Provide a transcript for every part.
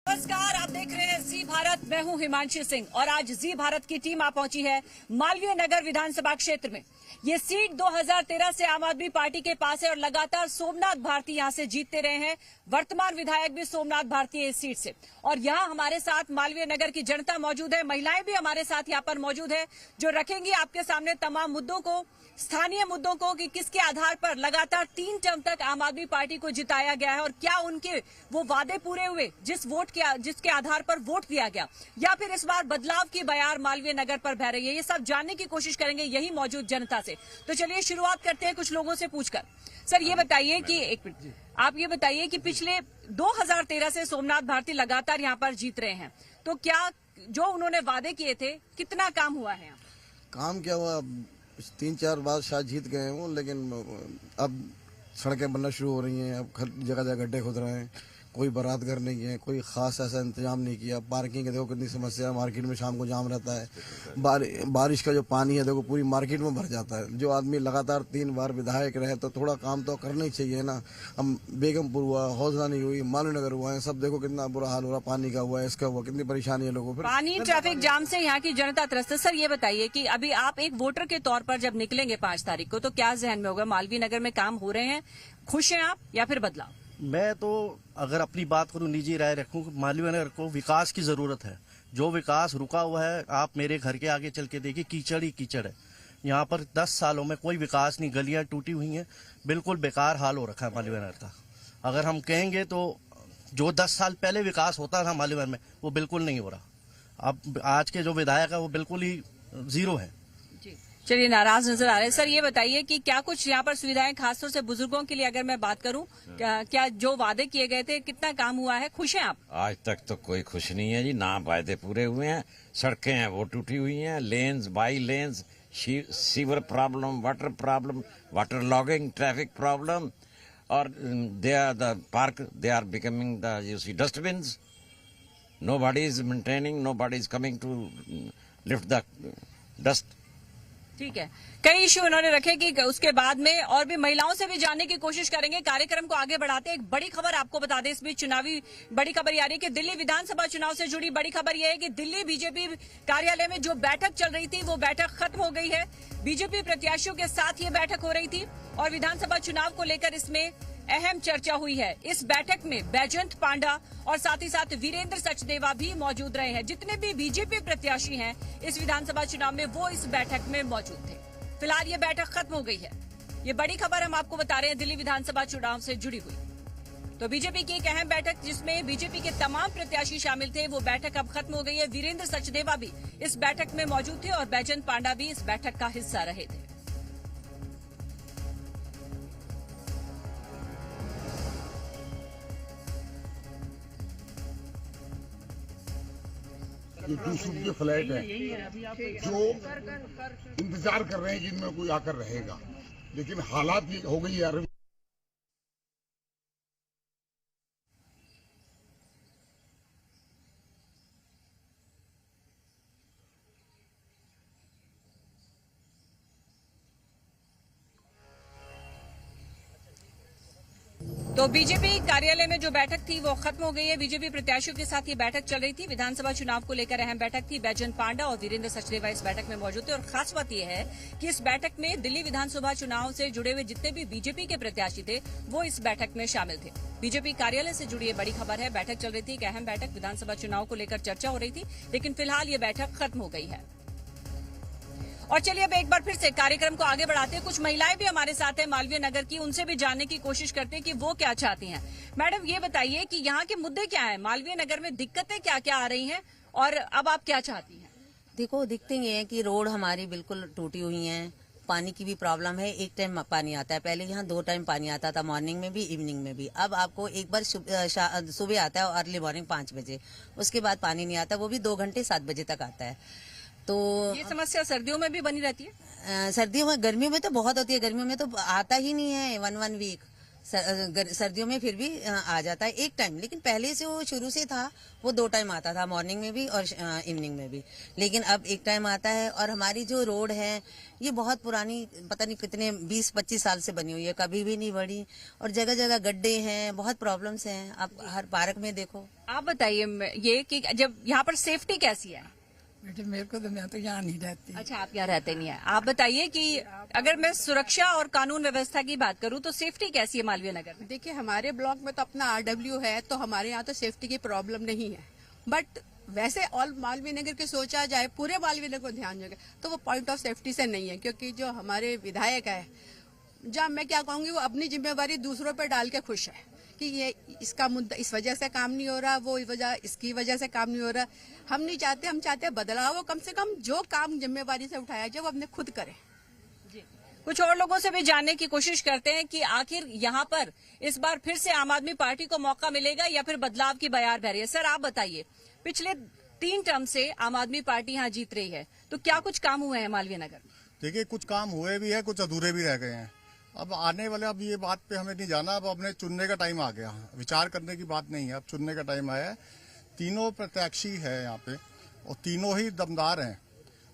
नमस्कार, आप देख रहे हैं जी भारत। मैं हूं हिमांशी सिंह और आज जी भारत की टीम आ पहुंची है मालवीय नगर विधानसभा क्षेत्र में। ये सीट 2013 से आम आदमी पार्टी के पास है और लगातार सोमनाथ भारती यहां से जीतते रहे हैं। वर्तमान विधायक भी सोमनाथ भारती है इस सीट से। और यहां हमारे साथ मालवीय नगर की जनता मौजूद है, महिलाएं भी हमारे साथ यहां पर मौजूद है, जो रखेंगी आपके सामने तमाम मुद्दों को, स्थानीय मुद्दों को, कि किसके आधार पर लगातार 3 टर्म तक आम आदमी पार्टी को जिताया गया है और क्या उनके वो वादे पूरे हुए जिसके आधार पर वोट दिया गया, या फिर इस बार बदलाव की बयार मालवीय नगर पर बह रही है। ये सब जानने की कोशिश करेंगे यही मौजूद जनता से। तो चलिए शुरुआत करते हैं कुछ लोगों से पूछकर। सर ये बताइए कि एक मिनट, आप ये बताइए कि पिछले 2013 से सोमनाथ भारती लगातार यहाँ पर जीत रहे हैं, तो क्या जो उन्होंने वादे किए थे कितना काम हुआ है? काम क्या हुआ, 3-4 बार शायद जीत गए हैं वो, लेकिन अब सड़कें बनना शुरू हो रही हैं। अब जगह जगह गड्ढे खुद रहे हैं, कोई बारात घर नहीं है, कोई खास ऐसा इंतजाम नहीं किया। पार्किंग के देखो कितनी समस्या है, मार्केट में शाम को जाम रहता है। बारिश का जो पानी है देखो पूरी मार्केट में भर जाता है। जो आदमी लगातार 3 बार विधायक रहे तो थोड़ा काम तो करना ही चाहिए ना। हम बेगमपुर हुआ, हौसला नहीं हुई, मालवीय नगर हुआ है, सब देखो कितना बुरा हाल हो रहा, पानी का हुआ है, इसका हुआ, कितनी परेशानी है लोगों को। पानी, ट्रैफिक जाम से यहाँ की जनता त्रस्त है। सर ये बताइए कि अभी आप एक वोटर के तौर पर जब निकलेंगे 5 तारीख को, तो क्या जहन में होगा? मालवीय नगर में काम हो रहे हैं, खुश हैं आप या फिर बदलाव? मैं तो अगर अपनी बात करूं, निजी राय रखूं, मालवीय नगर को विकास की जरूरत है। जो विकास रुका हुआ है, आप मेरे घर के आगे चल के देखिए, कीचड़ ही कीचड़ है। यहाँ पर 10 सालों में कोई विकास नहीं, गलियां टूटी हुई हैं, बिल्कुल बेकार हाल हो रखा है मालवीय नगर का। अगर हम कहेंगे तो जो 10 साल पहले विकास होता था मालवीय नगर में, वो बिल्कुल नहीं हो रहा। अब आज के जो विधायक है वो बिल्कुल ही जीरो है। चलिए, नाराज नजर आ रहे हैं। सर ये बताइए कि क्या कुछ यहाँ पर सुविधाएं, खासतौर से बुजुर्गों के लिए अगर मैं बात करूं, क्या जो वादे किए गए थे कितना काम हुआ है? खुश हैं आप? आज तक तो कोई खुश नहीं है जी, ना वादे पूरे हुए हैं। सड़कें हैं वो टूटी हुई हैं, lanes by lanes, sewer problem, water logging, traffic problem, और they are the park, they are becoming the you see dustbins. Nobody is maintaining, nobody is coming to lift the dust. ठीक है, कई इश्यू उन्होंने रखे कि उसके बाद में और भी महिलाओं से भी जानने की कोशिश करेंगे। कार्यक्रम को आगे बढ़ाते हैं। एक बड़ी खबर आपको बता दें, इस बीच चुनावी बड़ी खबर आ रही है कि दिल्ली विधानसभा चुनाव से जुड़ी बड़ी खबर यह है कि दिल्ली बीजेपी कार्यालय में जो बैठक चल रही थी वो बैठक खत्म हो गई है। बीजेपी प्रत्याशियों के साथ ये बैठक हो रही थी और विधानसभा चुनाव को लेकर इसमें अहम चर्चा हुई है। इस बैठक में बैजंत पांडा और साथ ही साथ वीरेंद्र सचदेवा भी मौजूद रहे हैं। जितने भी बीजेपी प्रत्याशी हैं इस विधानसभा चुनाव में, वो इस बैठक में मौजूद थे। फिलहाल ये बैठक खत्म हो गई है। ये बड़ी खबर हम आपको बता रहे हैं दिल्ली विधानसभा चुनाव से जुड़ी हुई। तो बीजेपी की एक अहम बैठक जिसमें बीजेपी के तमाम प्रत्याशी शामिल थे, वो बैठक अब खत्म हो गई है। वीरेंद्र सचदेवा भी इस बैठक में मौजूद थे और बैजंत पांडा भी इस बैठक का हिस्सा रहे थे। ये 20 फुट के फ्लैट है जो इंतजार कर रहे हैं कि इनमें कोई आकर रहेगा, लेकिन हालात ये हो गई यार। तो बीजेपी कार्यालय में जो बैठक थी वो खत्म हो गई है। बीजेपी प्रत्याशियों के साथ ये बैठक चल रही थी। विधानसभा चुनाव को लेकर अहम बैठक थी। बैजंत पांडा और वीरेंद्र सचदेवा इस बैठक में मौजूद थे और खास बात यह है कि इस बैठक में दिल्ली विधानसभा चुनाव से जुड़े हुए जितने भी बीजेपी के प्रत्याशी थे वो इस बैठक में शामिल थे। बीजेपी कार्यालय से जुड़ी ये बड़ी खबर है। बैठक चल रही थी, एक अहम बैठक, विधानसभा चुनाव को लेकर चर्चा हो रही थी, लेकिन फिलहाल ये बैठक खत्म हो गई है। और चलिए अब एक बार फिर से कार्यक्रम को आगे बढ़ाते हैं। कुछ महिलाएं भी हमारे साथ हैं मालवीय नगर की, उनसे भी जानने की कोशिश करते हैं कि वो क्या चाहती हैं। मैडम ये बताइए कि यहाँ के मुद्दे क्या हैं, मालवीय नगर में दिक्कतें क्या क्या आ रही हैं और अब आप क्या चाहती हैं? देखो, दिक्कतें ये है कि रोड हमारी बिल्कुल टूटी हुई हैं, पानी की भी प्रॉब्लम है। एक टाइम पानी आता है, पहले यहाँ 2 टाइम पानी आता था, मॉर्निंग में भी इवनिंग में भी। अब आपको एक बार सुबह आता है, अर्ली मॉर्निंग 5 बजे, उसके बाद पानी नहीं आता, वो भी 2 घंटे 7 बजे तक आता है। तो ये समस्या सर्दियों में भी बनी रहती है? सर्दियों में, गर्मियों में तो बहुत होती है, गर्मियों में तो आता ही नहीं है 1 वीक। सर्दियों में फिर भी आ जाता है एक टाइम, लेकिन पहले से वो शुरू से था, वो 2 टाइम आता था, मॉर्निंग में भी और इवनिंग में भी। लेकिन अब एक टाइम आता है। और हमारी जो रोड है ये बहुत पुरानी, पता नहीं कितने 20-25 साल से बनी हुई है, कभी भी नहीं बढ़ी। और जगह जगह गड्ढे हैं, बहुत प्रॉब्लम्स हैं। आप हर पार्क में देखो। आप बताइए ये कि जब यहाँ पर सेफ्टी कैसी है? बेटे मेरे को तो, मैं तो यहाँ नहीं रहती। अच्छा, आप यहाँ रहते नहीं है। आप बताइए कि अगर मैं सुरक्षा और कानून व्यवस्था की बात करूँ तो सेफ्टी कैसी है मालवीय नगर में? देखिए, हमारे ब्लॉक में तो अपना आरडब्ल्यू है, तो हमारे यहाँ तो सेफ्टी की प्रॉब्लम नहीं है। बट वैसे ऑल मालवीय नगर के सोचा जाए, पूरे मालवीय नगर को ध्यान रखे तो वो पॉइंट ऑफ सेफ्टी से नहीं है। क्योंकि जो हमारे विधायक है, जहाँ मैं क्या कहूँगी, वो अपनी जिम्मेवारी दूसरों पर डाल के खुश है कि ये इसका मुद्दा इस वजह से काम नहीं हो रहा, वो इसकी वजह से काम नहीं हो रहा। हम नहीं चाहते, हम चाहते हैं बदलाव हो। कम से कम जो काम जिम्मेवारी से उठाया जाए वो अपने खुद करें। कुछ और लोगों से भी जानने की कोशिश करते हैं कि आखिर यहाँ पर इस बार फिर से आम आदमी पार्टी को मौका मिलेगा या फिर बदलाव की बयार बह रही है। सर, आप बताइए, पिछले 3 टर्म से आम आदमी पार्टी यहाँ जीत रही है, तो क्या कुछ काम हुए हैं मालवीय नगर में? देखिए, कुछ काम हुए भी है, कुछ अधूरे भी रह गए हैं। अब आने वाले, अब ये बात पे हमें नहीं जाना, अब अपने चुनने का टाइम आ गया। विचार करने की बात नहीं है, अब चुनने का टाइम आया है। तीनों प्रत्याशी है यहाँ पे और तीनों ही दमदार हैं,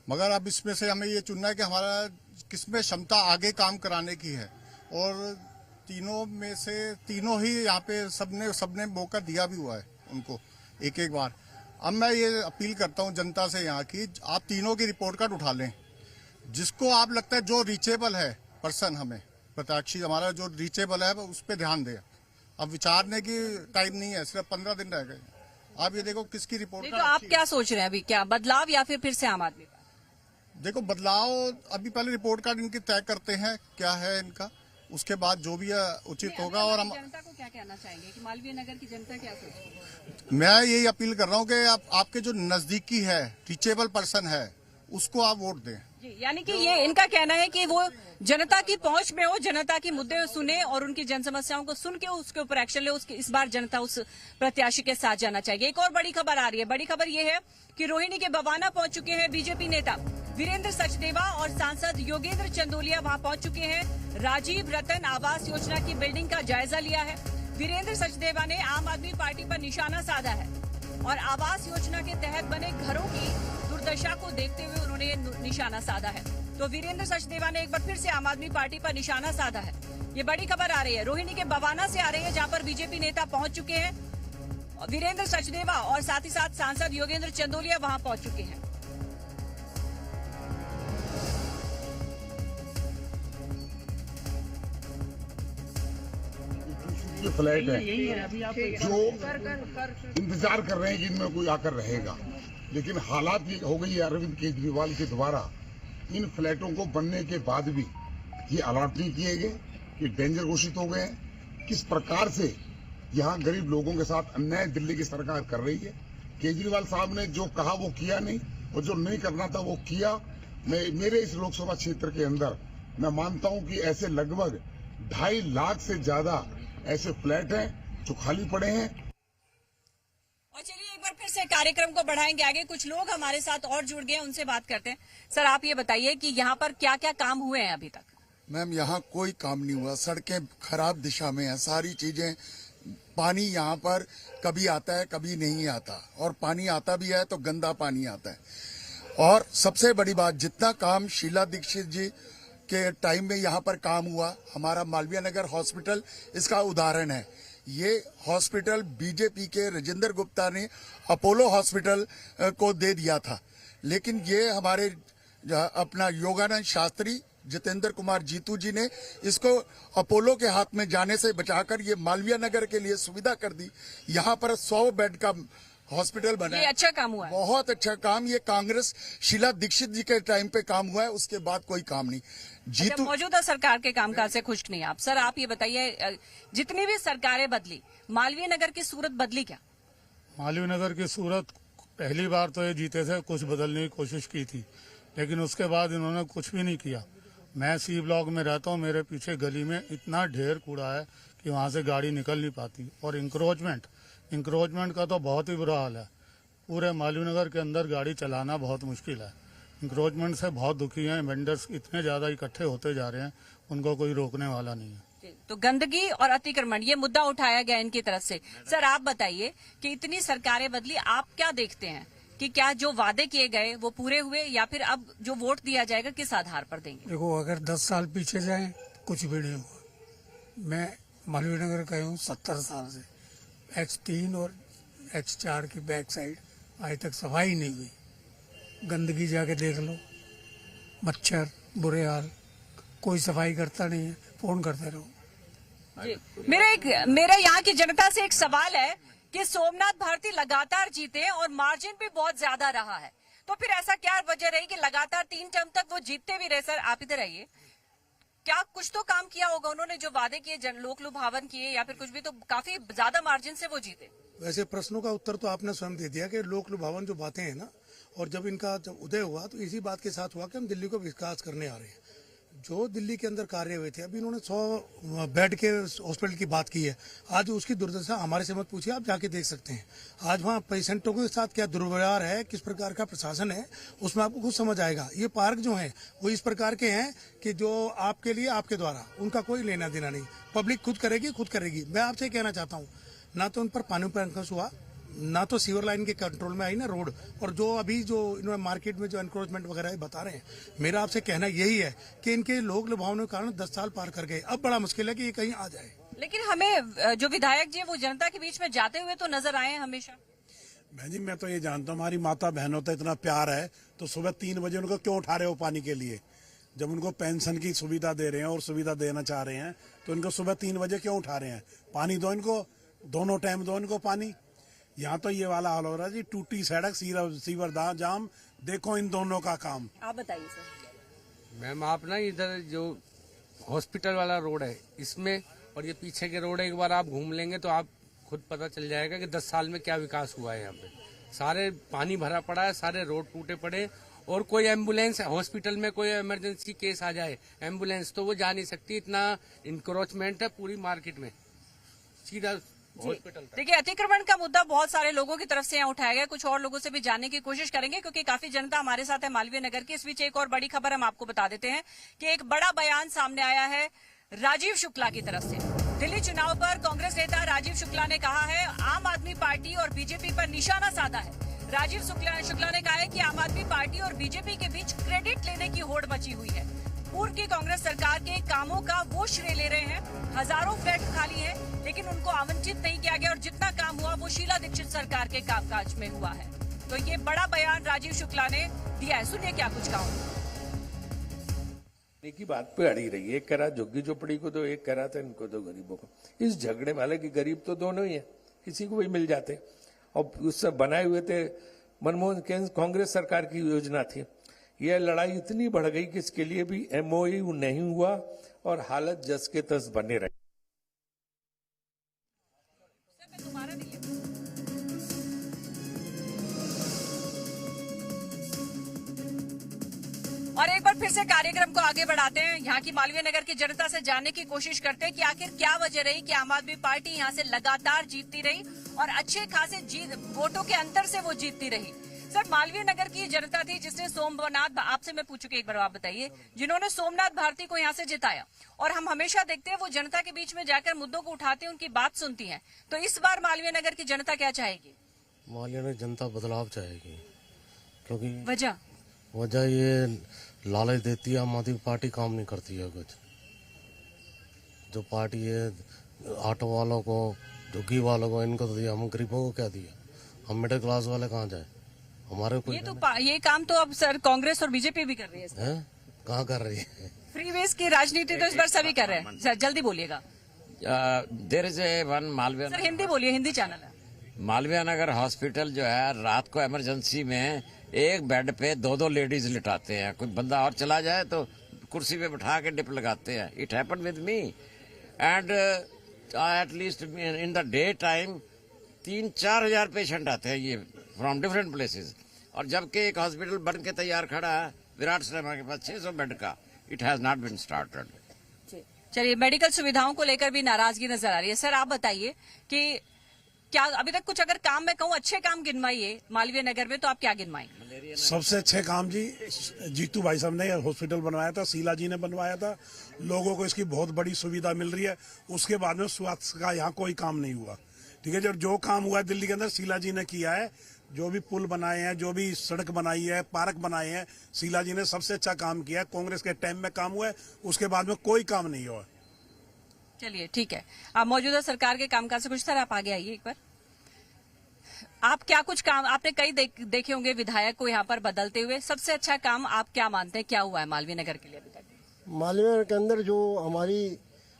मगर अब इसमें से हमें ये चुनना है कि हमारा किसमें क्षमता आगे काम कराने की है। और तीनों में से तीनों ही यहाँ पे सबने मौका दिया भी हुआ है उनको एक एक बार। अब मैं ये अपील करता हूँ जनता से यहाँ की, आप तीनों की रिपोर्ट कार्ड उठा लें, जिसको आप लगता है जो रीचेबल है पर्सन, हमें प्रत्याशी हमारा जो रीचेबल है उस पर ध्यान दें। अब विचारने की टाइम नहीं है, सिर्फ 15 दिन रह गए। आप ये देखो किसकी रिपोर्ट। तो आप क्या सोच रहे हैं अभी, क्या बदलाव या फिर से आम आदमी? देखो, बदलाव अभी पहले रिपोर्ट कार्ड इनकी तय करते हैं क्या है इनका, उसके बाद जो भी उचित होगा। और हम जनता को क्या कहना चाहेंगे कि मालवीय नगर की जनता क्या सोचेगी? मैं यही अपील कर रहा हूँ कि आपके जो नजदीकी है, रीचेबल पर्सन है, उसको आप वोट दें। जी, यानी कि ये इनका कहना है कि वो जनता की पहुंच में हो, जनता के मुद्दे सुने और उनकी जन समस्याओं को सुन के उसके ऊपर एक्शन ले। उसके इस बार जनता उस प्रत्याशी के साथ जाना चाहिए। एक और बड़ी खबर आ रही है। बड़ी खबर ये है कि रोहिणी के बवाना पहुंच चुके हैं बीजेपी नेता वीरेंद्र सचदेवा और सांसद योगेंद्र चंदोलिया वहां पहुंच चुके हैं। राजीव रतन आवास योजना की बिल्डिंग का जायजा लिया है। वीरेंद्र सचदेवा ने आम आदमी पार्टी पर निशाना साधा है और आवास योजना के तहत बने घरों की दुर्दशा को देखते हुए उन्होंने निशाना साधा है। तो वीरेंद्र सचदेवा ने एक बार फिर से आम आदमी पार्टी पर निशाना साधा है। ये बड़ी खबर आ रही है, रोहिणी के बवाना से आ रही है, जहां पर बीजेपी नेता पहुंच चुके हैं। वीरेंद्र सचदेवा और साथ ही साथ सांसद योगेंद्र चंदोलिया वहां पहुंच चुके हैं। जो फ्लैट है, जो इंतजार कर रहे हैं कि इनमें कोई आकर रहेगा, लेकिन हालात ये हो गई है अरविंद केजरीवाल के द्वारा इन फ्लैटों को बनने के बाद भी ये अलॉट नहीं किए गए, ये डेंजर घोषित हो गए हैं। किस प्रकार से यहाँ गरीब लोगों के साथ अन्याय दिल्ली की सरकार कर रही है। केजरीवाल साहब ने जो कहा वो किया नहीं, और जो नहीं करना था वो किया। मेरे इस लोकसभा क्षेत्र के अंदर मैं मानता हूँ कि ऐसे लगभग 2.5 लाख से ज्यादा ऐसे फ्लैट हैं जो खाली पड़े हैं। और चलिए एक बार फिर से कार्यक्रम को बढ़ाएंगे आगे। कुछ लोग हमारे साथ और जुड़ गए, उनसे बात करते हैं। सर, आप ये बताइए कि यहाँ पर क्या क्या काम हुए हैं अभी तक? मैम, यहाँ कोई काम नहीं हुआ। सड़कें खराब दिशा में हैं, सारी चीजें। पानी यहाँ पर कभी आता है, कभी नहीं आता, और पानी आता भी है तो गंदा पानी आता है। और सबसे बड़ी बात, जितना काम शीला दीक्षित जी के टाइम में यहाँ पर काम हुआ, हमारा मालवीय नगर हॉस्पिटल इसका उदाहरण है। ये हॉस्पिटल बीजेपी के राजेंद्र गुप्ता ने अपोलो हॉस्पिटल को दे दिया था, लेकिन ये हमारे अपना योगानंद शास्त्री, जितेंद्र कुमार जीतू जी ने इसको अपोलो के हाथ में जाने से बचाकर ये मालवीय नगर के लिए सुविधा कर दी। यहाँ पर 100 बेड का हॉस्पिटल बना। ये अच्छा काम हुआ है, बहुत अच्छा काम। ये कांग्रेस शीला दीक्षित जी के टाइम पे काम हुआ है, उसके बाद कोई काम नहीं। जीतू मौजूदा सरकार के कामकाज से खुश नहीं आप? सर, आप ये बताइए, जितनी भी सरकारें बदली, मालवीय नगर की सूरत बदली क्या? मालवीय नगर की सूरत, पहली बार तो ये जीते थे, कुछ बदलने की कोशिश की थी, लेकिन उसके बाद इन्होंने कुछ भी नहीं किया। मैं सी ब्लॉक में रहता हूँ, मेरे पीछे गली में इतना ढेर कूड़ा है कि वहाँ से गाड़ी निकल नहीं पाती। और इंक्रोचमेंट का तो बहुत ही बुरा हाल है। पूरे मालवीय नगर के अंदर गाड़ी चलाना बहुत मुश्किल है। इंक्रोचमेंट से बहुत दुखी हैं। वेंडर्स इतने ज़्यादा इकट्ठे होते जा रहे हैं, उनको कोई रोकने वाला नहीं है। तो गंदगी और अतिक्रमण ये मुद्दा उठाया गया इनकी तरफ से। सर आप बताइए कि इतनी सरकारें बदली, आप क्या देखते हैं कि क्या जो वादे किए गए वो पूरे हुए, या फिर अब जो वोट दिया जाएगा किस आधार पर देंगे? देखो, अगर 10 साल पीछे जाए कुछ भी नहीं हुआ। मैं मालवीय नगर का हूँ 70 साल से। H3 और H4 की बैक साइड आज तक सफाई नहीं हुई। गंदगी जाके देख लो, मच्छर, बुरे हाल, कोई सफाई करता नहीं है। फोन करते रहो। जी, मेरा यहाँ की जनता से एक सवाल है कि सोमनाथ भारती लगातार जीते हैं और मार्जिन भी बहुत ज्यादा रहा है, तो फिर ऐसा क्या वजह रही कि लगातार 3 टर्म तक वो जीतते भी रहे? सर आप इधर आइए, क्या कुछ तो काम किया होगा उन्होंने, जो वादे किए, लोक लुभावन किए, या फिर कुछ भी, तो काफी ज्यादा मार्जिन से वो जीते। वैसे प्रश्नों का उत्तर तो आपने स्वयं दे दिया कि लोक लुभावन जो बातें हैं ना, और जब इनका जब उदय हुआ तो इसी बात के साथ हुआ कि हम दिल्ली को विकास करने आ रहे हैं। जो दिल्ली के अंदर कार्य हुए थे, अभी इन्होंने 100 बेड के हॉस्पिटल की बात की है। आज उसकी दुर्दशा हमारे से मत पूछिए, आप जाके देख सकते हैं। आज वहाँ पेशेंटों के साथ क्या दुर्व्यवहार है, किस प्रकार का प्रशासन है, उसमें आपको खुद समझ आएगा। ये पार्क जो है वो इस प्रकार के हैं कि जो आपके लिए, आपके द्वारा, उनका कोई लेना देना नहीं। पब्लिक खुद करेगी। मैं आपसे कहना चाहता हूँ, ना तो उन पर पानी पर अंकुश हुआ, ना तो सीवर लाइन के कंट्रोल में आई ना रोड, और जो अभी जो इन्होंने मार्केट में जो एनक्रोचमेंट वगैरह बता रहे हैं, मेरा आपसे कहना यही है कि इनके लोक लुभावनों के कारण 10 साल पार कर गए। अब बड़ा मुश्किल है कि ये कहीं आ जाए। लेकिन हमें जो विधायक जी वो जनता के बीच में जाते हुए तो नजर आए हैं हमेशा। बहन जी, मैं तो ये जानता हूँ, हमारी माता बहनों तो इतना प्यार है, तो सुबह 3 बजे उनको क्यों उठा रहे हो पानी के लिए? जब उनको पेंशन की सुविधा दे रहे हैं और सुविधा देना चाह रहे हैं, तो इनको सुबह 3 बजे क्यों उठा रहे हैं? पानी दो इनको, दोनों टाइम दो इनको पानी। यहाँ तो ये वाला हाल हो रहा है जी, टूटी सड़क, सीवर जाम, देखो इन दोनों का काम। आप बताइए सर। मैम आप ना इधर जो हॉस्पिटल वाला रोड है इसमें, और ये पीछे के रोड है, एक बार आप घूम लेंगे तो आप खुद पता चल जाएगा कि 10 साल में क्या विकास हुआ है। यहाँ पे सारे पानी भरा पड़ा है, सारे रोड टूटे पड़े, और कोई एम्बुलेंस, हॉस्पिटल में कोई इमरजेंसी केस आ जाए, एम्बुलेंस तो वो जा नहीं सकती, इतना इंक्रोचमेंट है पूरी मार्केट में, सीधा हॉस्पिटल। देखिए, अतिक्रमण का मुद्दा बहुत सारे लोगों की तरफ से यहाँ उठाया गया। कुछ और लोगों से भी जानने की कोशिश करेंगे, क्योंकि काफी जनता हमारे साथ है मालवीय नगर की। इस बीच एक और बड़ी खबर हम आपको बता देते हैं कि एक बड़ा बयान सामने आया है राजीव शुक्ला की तरफ से। दिल्ली चुनाव पर कांग्रेस नेता राजीव शुक्ला ने कहा है, आम आदमी पार्टी और बीजेपी पर निशाना साधा है। राजीव शुक्ला ने कहा है कि आम आदमी पार्टी और बीजेपी के बीच क्रेडिट लेने की होड़ मची हुई है। पूर्व की कांग्रेस सरकार के कामों का वो श्रेय ले रहे हैं। हजारों फ्लैट खाली हैं, लेकिन उनको आवंटित नहीं किया गया, और जितना काम हुआ वो शीला दीक्षित सरकार के कामकाज में हुआ है। तो ये बड़ा बयान राजीव शुक्ला ने दिया है, सुनिए क्या कुछ कहा। की बात पे अड़ी रही है, एक कह रहा झुग्गी झोपड़ी को दो, एक कह रहा था इनको दो गरीबों को। इस झगड़े वाले की गरीब तो दोनों ही है, किसी को भी मिल जाते। और उससे बनाए हुए थे मनमोहन कांग्रेस सरकार की योजना थी। यह लड़ाई इतनी बढ़ गई कि इसके लिए भी MOU नहीं हुआ और हालत जस के तस बने रही। और एक बार फिर से कार्यक्रम को आगे बढ़ाते हैं। यहाँ की मालवीय नगर की जनता से जानने की कोशिश करते हैं कि आखिर क्या वजह रही कि आम आदमी पार्टी यहाँ से लगातार जीतती रही और अच्छे खासे वोटों के अंतर से वो जीतती रही। सर, मालवीय नगर की जनता थी जिसने सोमनाथ, आपसे मैं पूछूंगी, एक बार आप बताइए, जिन्होंने सोमनाथ भारती को यहाँ से जिताया, और हम हमेशा देखते हैं वो जनता के बीच में जाकर मुद्दों को उठाते हैं, उनकी बात सुनती है। तो इस बार मालवीय नगर की जनता क्या चाहेगी? मालवीय नगर जनता बदलाव चाहेगी, क्योंकि वजह ये लालच देती है। आम आदमी पार्टी काम नहीं करती है कुछ। जो पार्टी है ऑटो वालों को, झुग्गी वालों को, इनको तो दिया, हम गरीबों को क्या दिया? हम मिडिल क्लास वाले कहाँ जाए? हमारे को ये काम तो अब सर कांग्रेस और बीजेपी भी कर रही है। कहाँ कर रही है? फ्री वेज की राजनीति तो इस बार सभी कर रहे हैं। सर जल्दी बोलिएगा। There is a one Malviya, sir Hindi बोलिए, हिंदी चैनल है। मालवीय नगर हॉस्पिटल जो है, रात को इमरजेंसी में एक बेड पे 2-2 लेडीज लिटाते हैं। कोई बंदा और चला जाए तो कुर्सी पे बैठा के डिप लगाते हैं। It happened with me, and at least in the day time 3-4 हजार पेशेंट आते हैं ये फ्रॉम डिफरेंट प्लेसेस। और जबकि एक हॉस्पिटल बन के तैयार खड़ा है विराट सिनेमा के पास 600 बेड का, it has not been started. चलिए, मेडिकल सुविधाओं को लेकर भी नाराजगी नजर आ रही है। सर आप बताइए कि क्या अभी तक कुछ, अगर काम मैं कहूँ अच्छे काम गिनवाइए मालवीय नगर में, तो आप क्या गिनवाएंगे? सबसे अच्छे काम जी जीतू भाई साहब ने हॉस्पिटल बनवाया था, शीला जी ने बनवाया था। लोगों को इसकी बहुत बड़ी सुविधा मिल रही है। उसके बाद में स्वास्थ्य का यहाँ कोई काम नहीं हुआ। ठीक है, जो काम हुआ है दिल्ली के अंदर शीला जी ने किया है। जो भी पुल बनाए हैं, जो भी सड़क बनाई है, पार्क बनाए हैं, शीला जी ने सबसे अच्छा काम किया है। कांग्रेस के टाइम में काम हुआ है, उसके बाद में कोई काम नहीं हुआ। चलिए ठीक है, आप मौजूदा सरकार के कामकाज से कुछ तरह आप आगे आइए एक बार। आप क्या कुछ काम आपने कई देखे होंगे विधायक को यहाँ पर बदलते हुए, सबसे अच्छा काम आप क्या मानते हैं क्या हुआ है मालवीय नगर के लिए अभी तक? मालवीय नगर के अंदर जो हमारी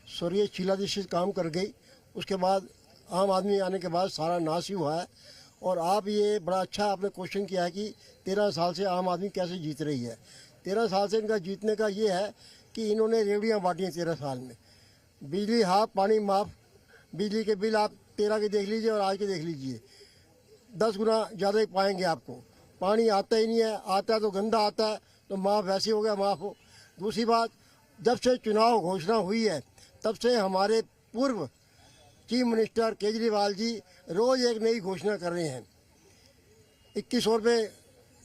स्वर्गीय शीला जी काम कर गई, उसके बाद आम आदमी आने के बाद सारा नाश ही हुआ है। और आप ये बड़ा अच्छा आपने क्वेश्चन किया है कि 13 साल से आम आदमी कैसे जीत रही है। 13 साल से इनका जीतने का ये है कि इन्होंने रेवड़ियाँ बांटी हैं 13 साल में। बिजली हाफ पानी माफ, बिजली के बिल आप 13 के देख लीजिए और आज के देख लीजिए, 10 गुना ज़्यादा ही पाएंगे आपको। पानी आता ही नहीं है, आता है तो गंदा आता है, तो माफ़ वैसे हो गया माफ़ हो। दूसरी बात, जब से चुनाव घोषणा हुई है तब से हमारे पूर्व चीफ मिनिस्टर केजरीवाल जी रोज़ एक नई घोषणा कर रहे हैं। 2100 रुपये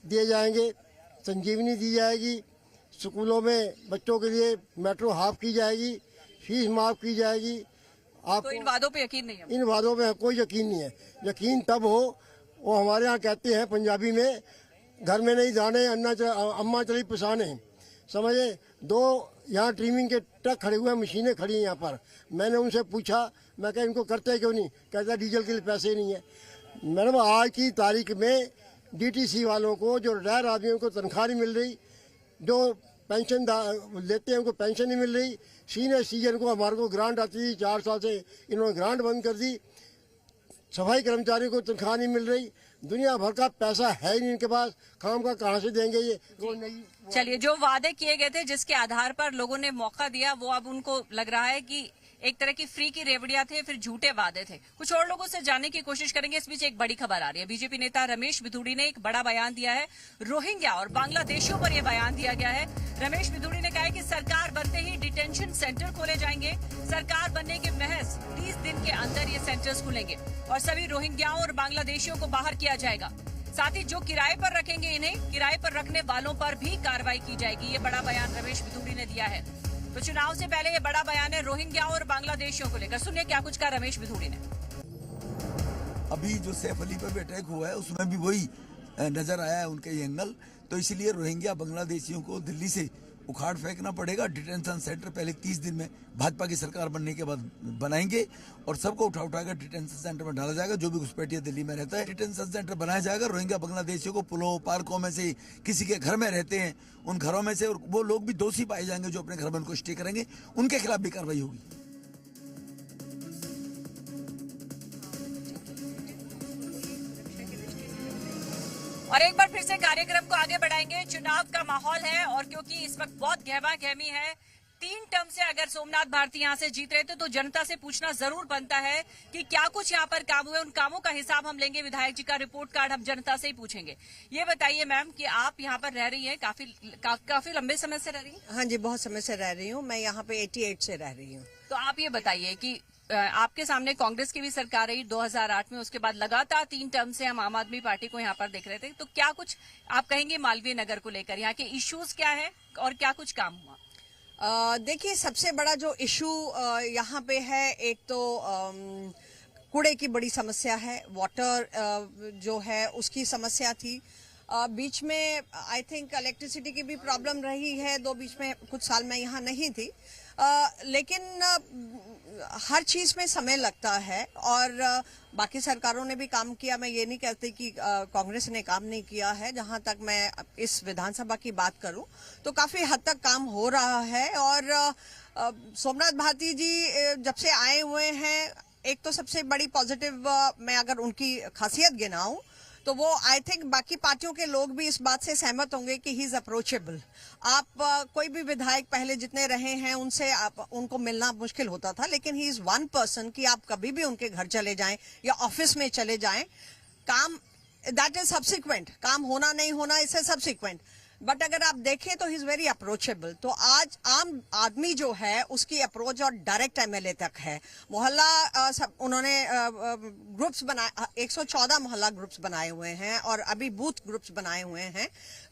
दिए जाएंगे, संजीवनी दी जाएगी, स्कूलों में बच्चों के लिए मेट्रो हाफ की जाएगी, फीस माफ़ की जाएगी। तो इन वादों पे यकीन नहीं है? इन वादों पे कोई यकीन नहीं है। यकीन तब हो, वो हमारे यहाँ कहते हैं पंजाबी में, घर में नहीं जाने अम्मा चली पिसाने, समझे। 2 यहाँ ट्रिमिंग के ट्रक खड़े हुए हैं, मशीनें खड़ी हैं यहाँ पर। मैंने उनसे पूछा, मैं कहा इनको करते क्यों नहीं? कहता डीजल के लिए पैसे नहीं है। मैडम आज की तारीख में डीटीसी वालों को, जो रिटायर आदमियों को तनख्वाह नहीं मिल रही, जो पेंशन लेते हैं उनको पेंशन नहीं मिल रही, सीनियर सिटीजन को हमारे को ग्रांट आती थी, 4 साल से इन्होंने ग्रांट बंद कर दी, सफाई कर्मचारियों को तनख्वाह नहीं मिल रही, दुनिया भर का पैसा है ही नहीं इनके पास, काम का कहाँ से देंगे ये? चलिए, जो वादे किए गए थे जिसके आधार पर लोगों ने मौका दिया, वो अब उनको लग रहा है कि एक तरह की फ्री की रेवड़ियां थे, फिर झूठे वादे थे। कुछ और लोगों से जानने की कोशिश करेंगे। इस बीच एक बड़ी खबर आ रही है। बीजेपी नेता रमेश बिधूड़ी ने एक बड़ा बयान दिया है। रोहिंग्या और बांग्लादेशियों पर यह बयान दिया गया है। रमेश बिधूड़ी ने कहा है कि सरकार बनते ही डिटेंशन सेंटर खोले जाएंगे। सरकार बनने के महज 30 दिन के अंदर ये सेंटर्स खुलेंगे और सभी रोहिंग्याओं और बांग्लादेशियों को बाहर किया जाएगा। साथ ही जो किराए पर रखेंगे, इन्हें किराए पर रखने वालों पर भी कार्रवाई की जाएगी। ये बड़ा बयान रमेश बिधूड़ी ने दिया है। तो चुनाव से पहले ये बड़ा बयान है रोहिंग्या और बांग्लादेशियों को लेकर। सुनिए क्या कुछ कहा रमेश बिधूड़ी ने। अभी जो सैफ अली पर भी अटैक हुआ है उसमें भी वही नजर आया है उनके ये एंगल। तो इसलिए रोहिंग्या बांग्लादेशियों को दिल्ली से उखाड़ फेंकना पड़ेगा। डिटेंशन सेंटर पहले 30 दिन में भाजपा की सरकार बनने के बाद बनाएंगे और सबको उठाकर डिटेंशन सेंटर में डाला जाएगा। जो भी घुसपैठिया दिल्ली में रहता है, डिटेंशन सेंटर बनाया जाएगा। रोहिंग्या बांग्लादेशियों को पुलों पार्कों में से किसी के घर में रहते हैं, उन घरों में से, और वो लोग भी दोषी पाए जाएंगे जो अपने घर में उनको स्टे करेंगे, उनके खिलाफ भी कार्रवाई होगी। और एक बार फिर से कार्यक्रम को आगे बढ़ाएंगे। चुनाव का माहौल है और क्योंकि इस वक्त बहुत गहमा गहमी है, 3 टर्म से अगर सोमनाथ भारती यहाँ से जीत रहे थे तो जनता से पूछना जरूर बनता है कि क्या कुछ यहाँ पर काम हुए। उन कामों का हिसाब हम लेंगे। विधायक जी का रिपोर्ट कार्ड हम जनता से ही पूछेंगे। ये बताइए मैम कि आप यहाँ पर रह रही हैं, काफी लंबे समय से रह रही हैं? हाँ जी, बहुत समय से रह रही हूँ। मैं यहाँ पे 88 से रह रही हूँ। तो आप ये बताइए कि आपके सामने कांग्रेस की भी सरकार रही 2008 में, उसके बाद लगातार 3 टर्म से हम आम आदमी पार्टी को यहाँ पर देख रहे थे। तो क्या कुछ आप कहेंगे मालवीय नगर को लेकर, यहाँ के इश्यूज क्या है और क्या कुछ काम हुआ? देखिए, सबसे बड़ा जो इशू यहाँ पे है, एक तो कूड़े की बड़ी समस्या है, वाटर जो है उसकी समस्या थी। बीच में आई थिंक इलेक्ट्रिसिटी की भी प्रॉब्लम रही है। बीच में कुछ साल मैं यहाँ नहीं थी, लेकिन हर चीज़ में समय लगता है और बाकी सरकारों ने भी काम किया। मैं ये नहीं कहती कि कांग्रेस ने काम नहीं किया है। जहाँ तक मैं इस विधानसभा की बात करूँ तो काफ़ी हद तक काम हो रहा है। और सोमनाथ भारती जी जब से आए हुए हैं, एक तो सबसे बड़ी पॉजिटिव मैं अगर उनकी खासियत गिनाऊं तो वो आई थिंक बाकी पार्टियों के लोग भी इस बात से सहमत होंगे कि ही इज अप्रोचेबल। आप कोई भी विधायक पहले जितने रहे हैं उनसे उनको मिलना मुश्किल होता था, लेकिन ही इज वन पर्सन कि आप कभी भी उनके घर चले जाएं या ऑफिस में चले जाएं, काम दैट इज सब्सिक्वेंट, काम होना नहीं होना इससे सब्सिक्वेंट। बट अगर आप देखें तो ही इज वेरी अप्रोचेबल। तो आज आम आदमी जो है उसकी अप्रोच और डायरेक्ट एमएलए तक है। मोहल्ला उन्होंने ग्रुप्स बनाए, 114 मोहल्ला ग्रुप्स बनाए हुए हैं और अभी बूथ ग्रुप्स बनाए हुए हैं।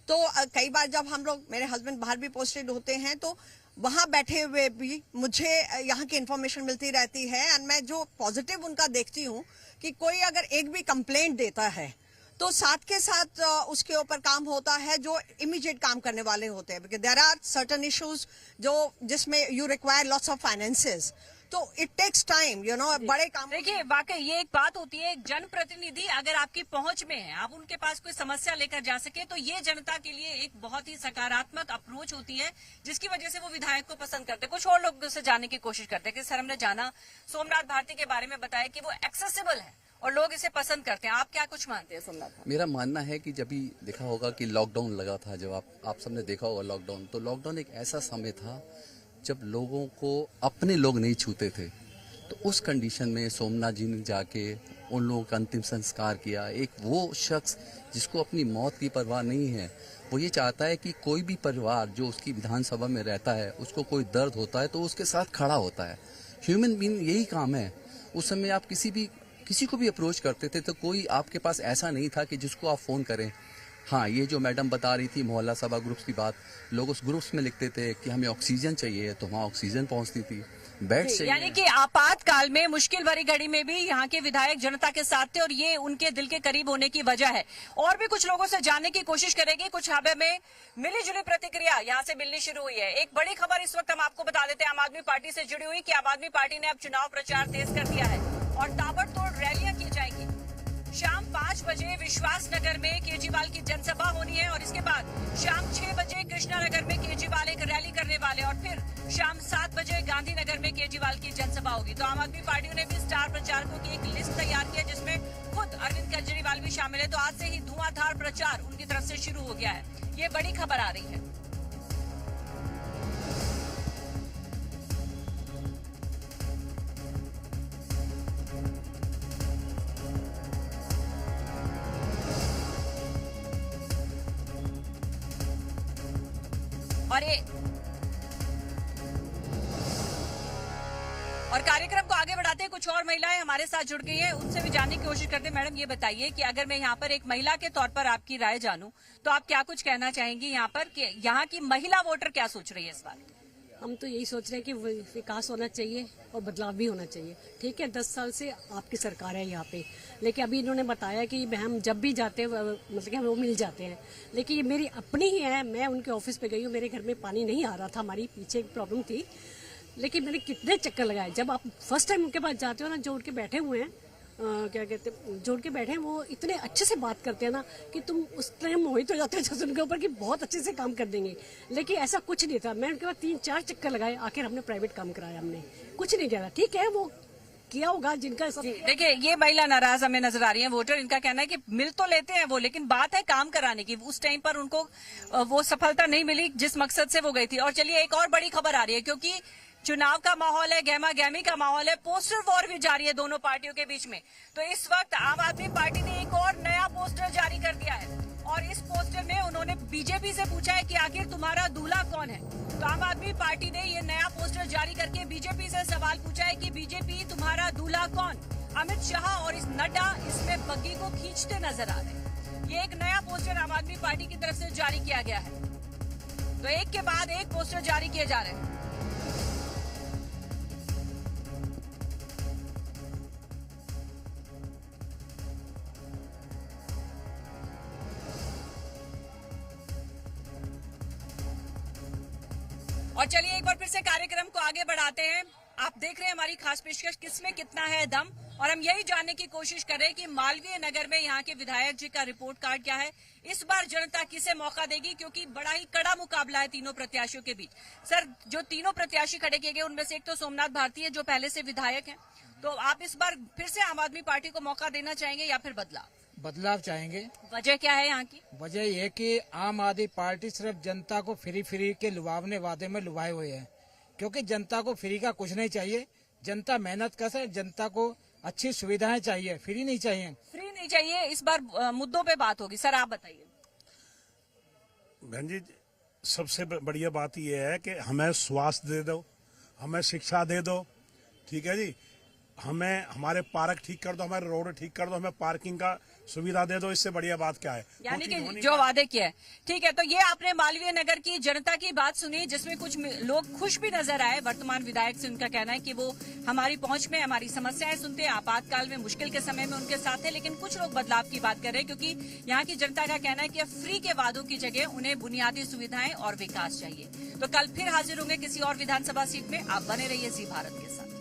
तो कई बार जब हम लोग, मेरे हस्बैंड बाहर भी पोस्टेड होते हैं, तो वहां बैठे हुए भी मुझे यहाँ की इंफॉर्मेशन मिलती रहती है। एंड मैं जो पॉजिटिव उनका देखती हूँ कि कोई अगर एक भी कंप्लेंट देता है तो साथ के साथ उसके ऊपर काम होता है, जो इमीडिएट काम करने वाले होते हैं। Because there are certain issues जो जिसमें you require lots of finances, तो it takes time, you know, बड़े काम। देखिए, वाकई ये एक बात होती है, एक जनप्रतिनिधि अगर आपकी पहुंच में है, आप उनके पास कोई समस्या लेकर जा सके, तो ये जनता के लिए एक बहुत ही सकारात्मक अप्रोच होती है, जिसकी वजह से वो विधायक को पसंद करते हैं। कुछ और लोग से जानने की कोशिश करते हैं कि सर, हमने जाना सोमनाथ भारती के बारे में, बताया कि वो एक्सेसिबल है और लोग इसे पसंद करते हैं। आप क्या कुछ मानते हैं सोमनाथ? मेरा मानना है कि जब भी देखा होगा कि लॉकडाउन लगा था, जब आप सबने देखा होगा लॉकडाउन, तो लॉकडाउन एक ऐसा समय था जब लोगों को अपने लोग नहीं छूते थे। तो उस कंडीशन में सोमनाथ जी ने जाके उन लोगों का अंतिम संस्कार किया। एक वो शख्स जिसको अपनी मौत की परवाह नहीं है, वो ये चाहता है कि कोई भी परिवार जो उसकी विधानसभा में रहता है, उसको कोई दर्द होता है तो उसके साथ खड़ा होता है। ह्यूमन बीइंग यही काम है। उस समय आप किसी को भी अप्रोच करते थे तो कोई आपके पास ऐसा नहीं था कि जिसको आप फोन करें। हाँ, ये जो मैडम बता रही थी मोहल्ला सभा ग्रुप्स की बात, लोग उस ग्रुप्स में लिखते थे कि हमें ऑक्सीजन चाहिए, तो वहाँ ऑक्सीजन पहुँचती थी, बेड चाहिए। यानी कि आपातकाल में, मुश्किल भरी घड़ी में भी यहाँ के विधायक जनता के साथ थे और ये उनके दिल के करीब होने की वजह है। और भी कुछ लोगों से जानने की कोशिश करेगी। कुछ हमें मिली जुली प्रतिक्रिया यहाँ से मिलनी शुरू हुई है। एक बड़ी खबर इस वक्त हम आपको बता देते हैं आम आदमी पार्टी से जुड़ी हुई, कि आम आदमी पार्टी ने अब चुनाव प्रचार तेज कर दिया है और ताबड़तोड़ रैलियां की जाएंगी। शाम 5 बजे विश्वास नगर में केजरीवाल की जनसभा होनी है और इसके बाद शाम 6 बजे कृष्णानगर में केजरीवाल एक रैली करने वाले और फिर शाम 7 बजे गांधीनगर में केजरीवाल की जनसभा होगी। तो आम आदमी पार्टी ने भी स्टार प्रचारकों की एक लिस्ट तैयार की है, जिसमें खुद अरविंद केजरीवाल भी शामिल है। तो आज से ही धुआंधार प्रचार उनकी तरफ से शुरू हो गया है। ये बड़ी खबर आ रही है। और कार्यक्रम को आगे बढ़ाते हैं, कुछ और महिलाएं हमारे साथ जुड़ गई हैं, उनसे भी जानने की कोशिश करते हैं। मैडम, ये बताइए कि अगर मैं यहाँ पर एक महिला के तौर पर आपकी राय जानूं, तो आप क्या कुछ कहना चाहेंगी यहाँ पर, कि यहाँ की महिला वोटर क्या सोच रही है इस बार? हम तो यही सोच रहे हैं कि विकास होना चाहिए और बदलाव भी होना चाहिए। ठीक है, 10 साल से आपकी सरकार है यहाँ पे, लेकिन अभी इन्होंने बताया कि हम जब भी जाते हैं मतलब कि हम वो मिल जाते हैं, लेकिन ये मेरी अपनी ही है। मैं उनके ऑफिस पे गई हूँ, मेरे घर में पानी नहीं आ रहा था, हमारी पीछे एक प्रॉब्लम थी, लेकिन मैंने कितने चक्कर लगाए। जब आप फर्स्ट टाइम उनके पास जाते हो ना, जो उनके बैठे हुए हैं, क्या कहते हैं, जो उनके बैठे हैं, वो इतने अच्छे से बात करते हैं ना कि तुम उस टाइम मोहित हो जाते हो जैसे उनके ऊपर कि बहुत अच्छे से काम कर देंगे। लेकिन ऐसा कुछ नहीं था। मैं उनके बाद 3-4 चक्कर लगाए, आखिर हमने प्राइवेट काम कराया, हमने कुछ नहीं किया। ठीक है, वो किया होगा जिनका। देखिए, ये महिला नाराज हमें नजर आ रही है, वोटर। इनका कहना है कि मिल तो लेते हैं वो, लेकिन बात है काम कराने की। उस टाइम पर उनको वो सफलता नहीं मिली जिस मकसद से वो गई थी। और चलिए, एक और बड़ी खबर आ रही है, क्योंकि चुनाव का माहौल है, गहमा गहमी का माहौल है, पोस्टर वॉर भी जारी है दोनों पार्टियों के बीच में। तो इस वक्त आम आदमी पार्टी ने एक और नया पोस्टर जारी कर दिया है और इस पोस्टर में उन्होंने बीजेपी से पूछा है कि आखिर तुम्हारा दूल्हा कौन है। तो आम आदमी पार्टी ने ये नया पोस्टर जारी करके बीजेपी से सवाल पूछा है कि बीजेपी तुम्हारा दूल्हा कौन। अमित शाह और इस नड्डा इसमें बग्गी को खींचते नजर आ रहे हैं। ये एक नया पोस्टर आम आदमी पार्टी की तरफ से जारी किया गया है। तो एक के बाद एक पोस्टर जारी किए जा रहे हैं। और चलिए, एक बार फिर से कार्यक्रम को आगे बढ़ाते हैं। आप देख रहे हैं हमारी खास पेशकश, किसमें कितना है दम, और हम यही जानने की कोशिश कर रहे हैं कि मालवीय नगर में यहाँ के विधायक जी का रिपोर्ट कार्ड क्या है। इस बार जनता किसे मौका देगी, क्योंकि बड़ा ही कड़ा मुकाबला है तीनों प्रत्याशियों के बीच। सर, जो तीनों प्रत्याशी खड़े किए गए, उनमें से एक तो सोमनाथ भारती है, जो पहले से विधायक हैं। तो आप इस बार फिर से आम आदमी पार्टी को मौका देना चाहेंगे या फिर बदलाव चाहेंगे? वजह क्या है यहाँ की? वजह यह कि आम आदमी पार्टी सिर्फ जनता को फ्री के लुभावने वादे में लुभाए हुए है, क्योंकि जनता को फ्री का कुछ नहीं चाहिए। जनता मेहनत करे, जनता को अच्छी सुविधाएं चाहिए, फ्री नहीं चाहिए। फ्री नहीं चाहिए। इस बार मुद्दों पे बात होगी। सर, आप बताइए। बहन जी, सबसे बढ़िया बात यह है कि हमें स्वास्थ्य दे दो, हमें शिक्षा दे दो, ठीक है जी, हमें हमारे पार्क ठीक कर दो, हमारे रोड ठीक कर दो, हमें पार्किंग का सुविधा दे दो। इससे बढ़िया बात क्या है? यानी कि जो वादे किए हैं। ठीक है, तो ये आपने मालवीय नगर की जनता की बात सुनी, जिसमें कुछ लोग खुश भी नजर आए। वर्तमान विधायक से उनका कहना है कि वो हमारी पहुंच में हमारी समस्याएं सुनते हैं, आपातकाल में मुश्किल के समय में उनके साथ है। लेकिन कुछ लोग बदलाव की बात कर रहे हैं, क्योंकि यहाँ की जनता का कहना है कि फ्री के वादों की जगह उन्हें बुनियादी सुविधाएं और विकास चाहिए। तो कल फिर हाजिर होंगे किसी और विधानसभा सीट में। आप बने रहिए जी भारत के साथ।